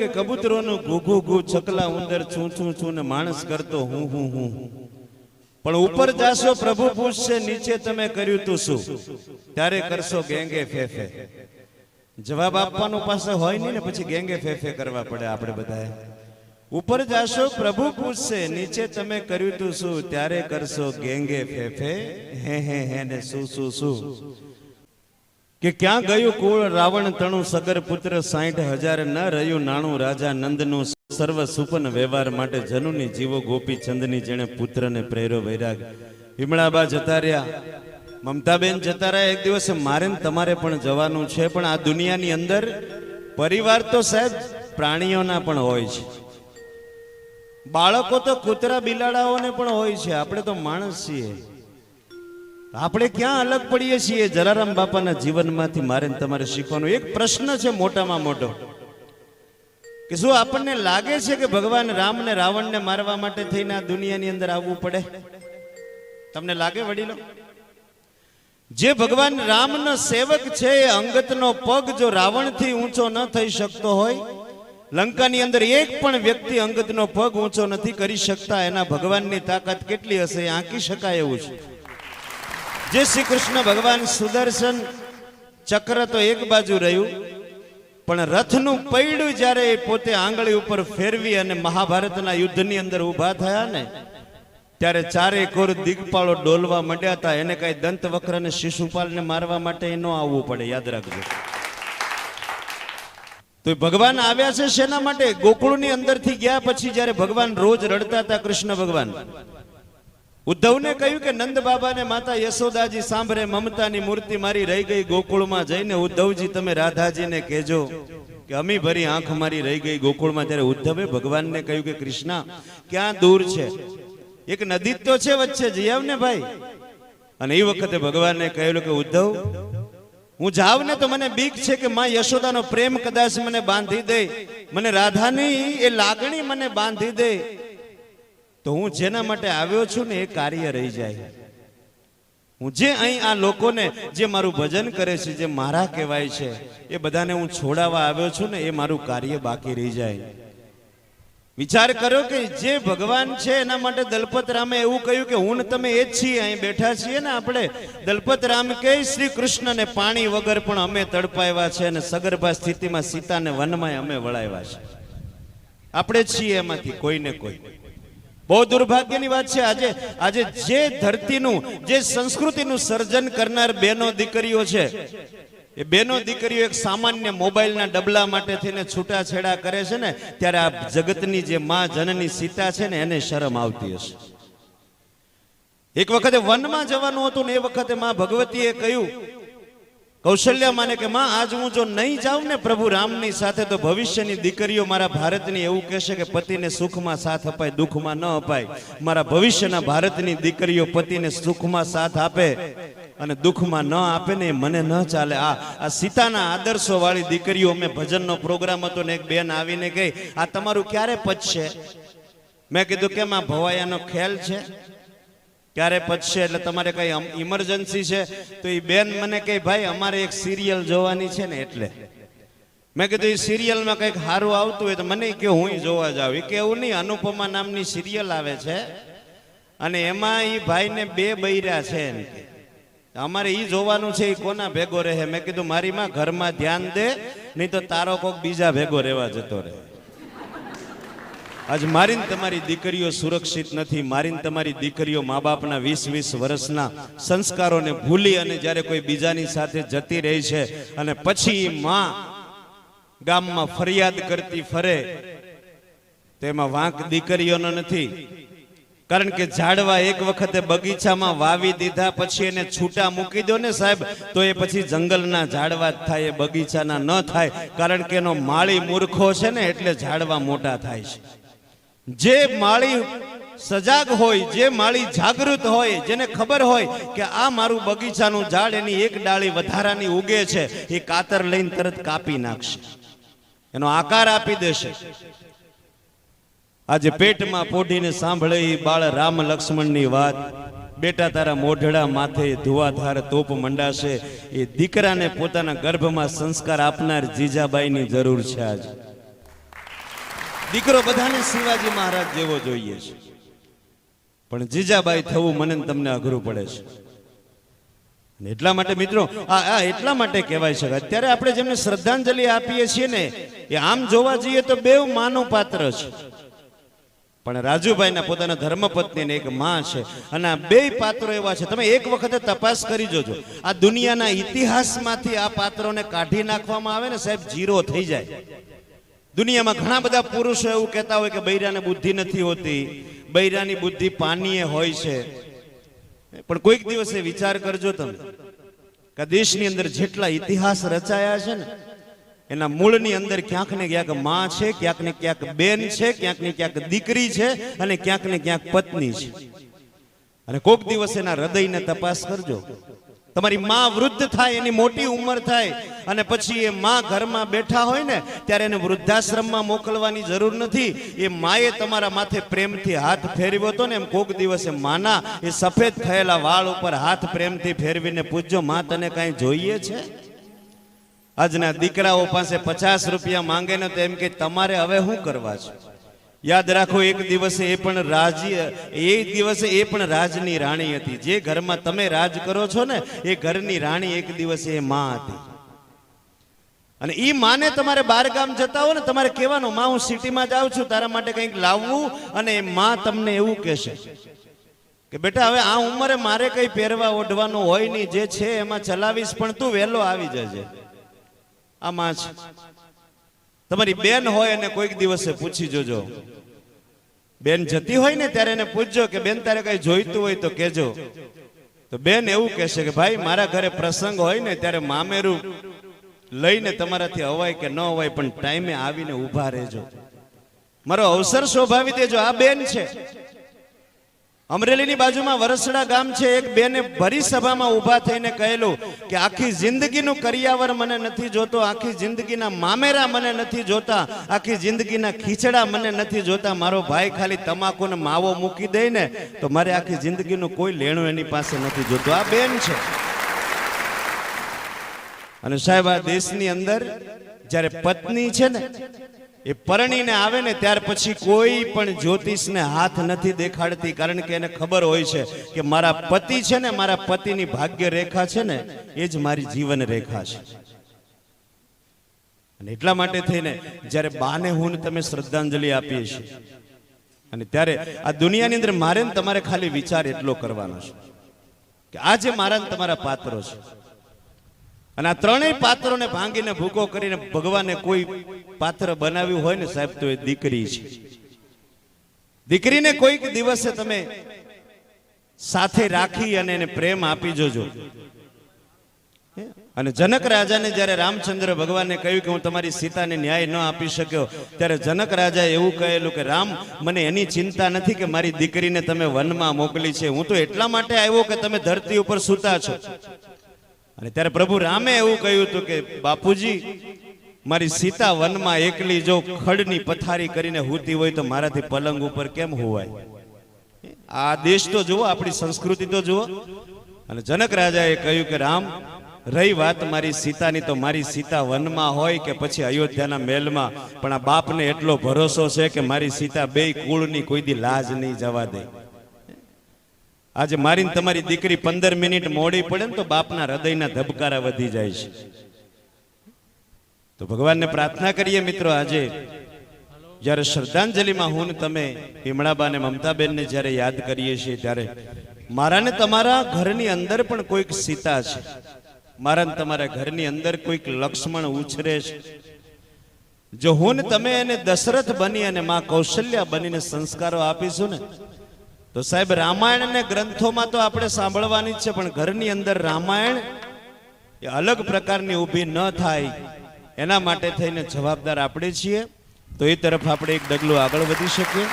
કે કબૂતરોનું ઘૂ ઘૂ ઘૂ, ચકલા ઉંદર છું છું છું ને માણસ કરતો હું હું હું, પણ ઉપર જાશો પ્રભુ પૂછશે નીચે તમે કર્યું તું શું, ત્યારે કરશો ગેંગે ફેફે. જવાબ આપવાનો પાસે હોય નહીં ને પછી ગેંગે ફેફે કરવા પડે આપણે બધાએ. ઉપર જાશો પ્રભુ પૂછશે નીચે તમે કર્યું તું શું, ત્યારે કરશો ગેંગે ફેફે હે ને શું શું શું. કે ક્યાં ગયું કુળ રાવણ તણું સગર પુત્ર 60,000 ન રહ્યું નાણું રાજા નંદનું સર્વ સુપન વ્યવહાર માટે જનુની જીવો ગોપી ચંદની જેણે પુત્રને પ્રેરો વૈરાગ. વિમળાબા જતા રહ્યા, મમતાબેન જતા રહ્યા. એક દિવસે મારે ને તમારે પણ જવાનું છે, પણ આ દુનિયાની અંદર પરિવાર તો સાહેબ પ્રાણીઓના પણ હોય છે. બાળકો તો કૂતરા બિલાડાઓને પણ હોય છે, આપણે તો માણસ છીએ. આપણે ક્યાં અલગ પડીએ છીએ જલારામ બાપાના જીવનમાંથી મારે તમારે શીખવાનું એક પ્રશ્ન છે મોટામાં મોટો, કે શું આપણને લાગે છે કે ભગવાન રામને રાવણને મારવા માટે થઈને આ દુનિયાની અંદર આવવું પડે? તમને લાગે વડીલો? જે ભગવાન રામનો સેવક છે એ અંગતનો પગ જો રાવણથી ઊંચો ન થઈ શકતો હોય, લંકાની અંદર એક પણ વ્યક્તિ અંગતનો પગ ઊંચો નથી કરી શકતા, એના ભગવાનની તાકાત કેટલી હશે એ આંકી શકાય એવું છે. જે શ્રી કૃષ્ણ ભગવાન સુદર્શન ચક્ર તો એક બાજુ રહ્યું, પણ રથનું પૈડું જ્યારે પોતે આંગળી ઉપર ફેરવી અને મહાભારતના યુદ્ધની અંદર ઊભા થયા ને, ત્યારે ચારે કોર દિગપાળો ડોલવા માંડ્યા હતા. એને કઈ દંત વક્ર અને શિશુપાલને મારવા માટે ન આવવું પડે, યાદ રાખજો. તો ભગવાન આવ્યા છે શેના માટે? ગોકુળની અંદરથી ગયા પછી જ્યારે ભગવાન રોજ રડતા હતા, કૃષ્ણ ભગવાન ઉદ્ધવને કહ્યું કે નંદ બાબાને માતા યશોદાજી સાંભળે, મમતાની મૂર્તિ મારી રહી ગઈ ગોકુળમાં જઈને. ઉદ્ધવજી તમે રાધાજીને કહેજો કે અમી ભરી આંખ મારી રહી ગઈ ગોકુળમાં. ત્યારે ઉદ્ધવે ભગવાનને કહ્યું કે કૃષ્ણ ક્યાં દૂર છે, એક નદી તો છે વચ્ચે, જઈ આવ ને ભાઈ. અને એ વખતે ભગવાનને કહ્યું કે ઉદ્ધવ હું જાવ ને તો મને બીક છે કે માં યશોદાનો પ્રેમ કદાચ મને બાંધી દે, મને રાધાની એ લાગણી મને બાંધી દે, તો હું જેના માટે આવ્યો છું ને એ કાર્ય રહી જાય. હું જે અહીં આ લોકોને જે મારું ભજન કરે છે, જે મારા કહેવાય છે, એ બધાને હું છોડાવવા આવ્યો છું ને એ મારું કાર્ય બાકી રહી જાય. વિચાર કરો કે જે ભગવાન છે એના માટે દલપત રામે એવું કહ્યું કે હું ને તમે એ જ છીએ, અહીં બેઠા છીએ ને આપણે. દલપત રામ કહે શ્રી કૃષ્ણને પાણી વગર પણ અમે તડપાવ્યા છે અને સગર્ભા સ્થિતિમાં સીતાને વનમાં અમે વળાવ્યા છે. આપણે જ છીએ એમાંથી કોઈ ને કોઈ. બહુ દુર્ભાગ્યની વાત છે. આજે જે ધરતીનું જે સંસ્કૃતિનું સર્જન કરનાર બેનો દીકરીઓ છે, એ બેનો દીકરીઓ એક સામાન્ય મોબાઈલના ડબલા માટે થઈને છૂટાછેડા કરે છે ને, ત્યારે આ જગતની જે માં જનની સીતા છે ને એને શરમ આવતી હશે. એક વખતે વનમાં જવાનું હતું ને એ વખતે માં ભગવતીએ કહ્યું કૌશલ્યા માને કે માં આજ હું જો નહીં જાઉં ને પ્રભુ રામની સાથે તો ભવિષ્યની દીકરીઓ મારા ભારતની એવું કહેશે કે પતિને સુખમાં સાથ અપાય દુઃખમાં ન અપાય. મારા ભવિષ્યના ભારતની દીકરીઓ પતિને સુખમાં સાથ આપે અને દુઃખમાં ન આપે ને એ મને ન ચાલે. આ સીતાના આદર્શો વાળી દીકરીઓ. અમે ભજનનો પ્રોગ્રામ હતો ને એક બેન આવીને કહી આ તમારું ક્યારે પચશે? મેં કીધું કેમ આ ભવાયાનો ખ્યાલ છે ક્યારે પચશે? એટલે તમારે કઈ ઇમરજન્સી છે? તો એ બેન મને કહે ભાઈ અમારે એક સિરિયલ જોવાની છે ને એટલે. મેં કીધું એ સિરિયલમાં કંઈક સારું આવતું હોય તો મને કે હું જોવા જાઉં. કે એવું નહીં, અનુપમા નામની સિરિયલ આવે છે અને એમાં એ ભાઈને 2 બૈરા છે, અમારે ઈ જોવાનું છે. એ કોના ભેગો રહે? મેં કીધું મારી માં ઘરમાં ધ્યાન દે, નહીં તો તારો કોક બીજા ભેગો રહેવા જતો રહે. આજ મારીને તમારી દીકરીઓ સુરક્ષિત નથી. મારીને તમારી દીકરીઓ મા બાપના 20-20 વર્ષના સંસ્કારોને ભૂલી અને જ્યારે કોઈ બીજાની સાથે જતી રહી છે અને પછી માં ગામમાં ફરિયાદ કરતી ફરે, તો એમાં વાંક દીકરીઓનો નથી. કારણ કે ઝાડવા એક વખતે બગીચામાં વાવી દીધા પછી એને છૂટા મૂકી દો ને સાહેબ, તો એ પછી જંગલના ઝાડવા જ થાય, એ બગીચાના ન થાય. કારણ કે એનો માળી મૂર્ખો છે ને એટલે ઝાડવા મોટા થાય છે. જે માળી સજાગ હોય, જે માળી જાગૃત હોય, જેને ખબર હોય કે આ મારું બગીચાનું ઝાડ એની એક ડાળી વધારાની ઉગે છે, એ કાતર લઈને તરત કાપી નાખશે, એનો આકાર આપી દેશે. આજે પેટમાં પોઢીને સાંભળે બાળ રામ લક્ષ્મણની વાત, બેટા તારા મોઢડા માથે ધુઆધાર તોપ મંડાશે. એ દીકરાને પોતાના ગર્ભમાં સંસ્કાર આપનાર જીજાબાઈની જરૂર છે. આજે દીકરો બધાને શિવાજી મહારાજ જેવો જોઈએ છે, પણ જીજાબાઈ થવું મને ને તમને અઘરું પડે છે. અને એટલા માટે મિત્રો આ એટલા માટે કહેવાય છે કે અત્યારે આપણે જેમને શ્રદ્ધાંજલિ આપીએ છીએ ને, એ આમ જોવા જઈએ તો બેવ માનું પાત્ર છે. પણ રાજુભાઈના પોતાના ધર્મપત્ની ને એક માં છે, અને આ બે પાત્રો એવા છે, તમે એક વખતે તપાસ કરી જોજો. આ દુનિયાના ઇતિહાસમાંથી આ પાત્રોને કાઢી નાખવામાં આવે ને સાહેબ, જીરો થઈ જાય. દુનિયામાં ઘણા બધા પુરુષો એવું કહેતા હોય કે બૈરાને બુદ્ધિ નથી હોતી, બૈરાની બુદ્ધિ પાનીએ હોય છે. પણ કોઈક દિવસે વિચાર કરજો તમે કે દેશની અંદર જેટલા ઇતિહાસ રચાયા છે ને, એના મૂળની અંદર ક્યાંક ને ક્યાંક માં છે, ક્યાંક ને ક્યાંક બેન છે, ક્યાંક ને ક્યાંક દીકરી છે, અને ક્યાંક ને ક્યાંક પત્ની છે. અને કોઈક દિવસ એના હૃદયને તપાસ કરજો. તમારી માં વૃદ્ધ થાય, એની મોટી ઉંમર થાય, અને પછી એ માં ઘરમાં બેઠા હોય ને ત્યારે એને વૃદ્ધાશ્રમમાં મોકલવાની જરૂર નથી. એ માએ તમારા માથે પ્રેમથી હાથ ફેરવ્યો હતો ને, એમ કોઈક દિવસે માના એ સફેદ થયેલા વાળ ઉપર હાથ પ્રેમથી ફેરવીને પૂછજો, માં તને કાંઈ જોઈએ છે? આજના દીકરાઓ પાસે 50 રૂપિયા માંગે ને તો એમ કે તમારે હવે શું કરવા છે? યાદ રાખો, એક દિવસે એ પણ રાજની રાણી હતી. જે ઘરમાં તમે રાજ કરો છો ને, એ ઘરની રાણી એક દિવસે એ માં હતી. અને ઈ માને તમારે બાર ગામ જતા હો ને, તમારે કહેવાનું, માં હું સિટીમાં જાઉં છું, તારા માટે કંઈક લાવવું. અને એ માં તમને એવું કહેશે કે બેટા હવે આ ઉંમરે મારે કંઈ પહેરવા ઓઢવાનું હોય નહીં, જે છે એમાં ચલાવીશ, પણ તું વહેલો આવી જજે. આ માં છે. તમારી બેન હોય અને કોઈક દિવસે પૂછી જોજો, બેન જતી હોય ને ત્યારે એને પૂછજો કે બેન તારે કઈ જોઈતું હોય તો કહેજો. તો બેન એવું કહેશે કે ભાઈ મારા ઘરે પ્રસંગ હોય ને ત્યારે મામેરું લઈને તમારાથી અવાય કે ન અવાય, પણ ટાઈમે આવીને ઊભા રહેજો, મારો અવસર શોભાવી દેજો. આ બેન છે. અમરેલીની બાજુમાં વરસડા ગામ છે. એક બેને ભરી સભામાં ઊભા થઈને કહેલું કે આખી જિંદગીનું કરિયાવર મને નથી જોતો, આખી જિંદગીના મામેરા મને નથી જોતા, આખી જિંદગીના ખીચડા મને નથી જોતા, મારો ભાઈ ખાલી તમાકુને માવો મૂકી દે ને તો મારે આખી જિંદગીનું કોઈ લેણું એની પાસે નથી જોતું. આ બેન છે. અને સાહેબ, આ દેશની અંદર જ્યારે પત્ની છે ને એ પરણીને આવે ને ત્યાર પછી કોઈ પણ જ્યોતિષને હાથ નથી દેખાડતી, કારણ કે એને ખબર હોય છે કે મારા પતિ છે ને, મારા પતિની ભાગ્ય રેખા છે ને, એ જ મારી જીવન રેખા છે. અને એટલા માટે થઈને જ્યારે બાને હું તમે શ્રદ્ધાંજલિ આપીએ છીએ, અને ત્યારે આ દુનિયાની અંદર મારે ને તમારે ખાલી વિચાર એટલો કરવાનો છે કે આ જે મારા ને તમારા પાત્રો છે, અને આ ત્રણેય પાત્રોને ભાંગીને ભૂકો કરીને ભગવાને કોઈ પાત્ર બનાવ્યું હોય ને સાહેબ, તો એ દીકરી છે. દીકરીને કોઈક દિવસે તમે સાથે રાખી અને એને પ્રેમ આપી જોજો. અને જનક રાજાને જ્યારે રામચંદ્ર ભગવાને કહ્યું કે હું તમારી સીતાને ન્યાય ન આપી શક્યો, ત્યારે જનક રાજાએ એવું કહેલું કે રામ, મને એની ચિંતા નથી કે મારી દીકરીને તમે વનમાં મોકલી છે, હું તો એટલા માટે આવ્યો કે તમે ધરતી ઉપર સૂતા છો. અને ત્યારે પ્રભુ રામે એવું કહ્યું હતું કે બાપુજી, મારી સીતા વનમાં એકલી જો ખડની પથારી કરીને હૂતી હોય તો મારાથી પલંગ ઉપર કેમ હોવાય? આ દેશ તો જુઓ, આપણી સંસ્કૃતિ તો જુઓ. અને જનક રાજાએ કહ્યું કે રામ, રહી વાત મારી સીતાની, તો મારી સીતા વનમાં હોય કે પછી અયોધ્યાના મહેલમાં, પણ આ બાપને એટલો ભરોસો છે કે મારી સીતા બે કુળની કોઈ દી લાજ નહીં જવા દે. આજે મારીને તમારી દીકરી 15 મિનિટ મોડી પડે ને તો બાપના હૃદયના ધબકારા વધી જાય છે. તો ભગવાનને પ્રાર્થના કરીએ મિત્રો, આજે જ્યારે શ્રદ્ધાંજલિમાં હું તમે હિમણાબા અને મમતાબેનને જ્યારે યાદ કરીએ છીએ, ત્યારે મારા ને તમારા ઘરની અંદર પણ કોઈક સીતા છે, મારા ને તમારા ઘરની અંદર કોઈક લક્ષ્મણ ઉછરે છે. જો હું તમે એને દશરથ બની અને માં કૌશલ્યા બનીને સંસ્કારો આપીશું ને, તો સાહેબ રામાયણ અને ગ્રંથોમાં તો આપણે સાંભળવાની જ છે, પણ ઘરની અંદર રામાયણ એ અલગ પ્રકારની ઊભી ન થાય એના માટે થઈને જવાબદાર આપણે છીએ. તો એ તરફ આપણે એક ડગલું આગળ વધી શકીએ.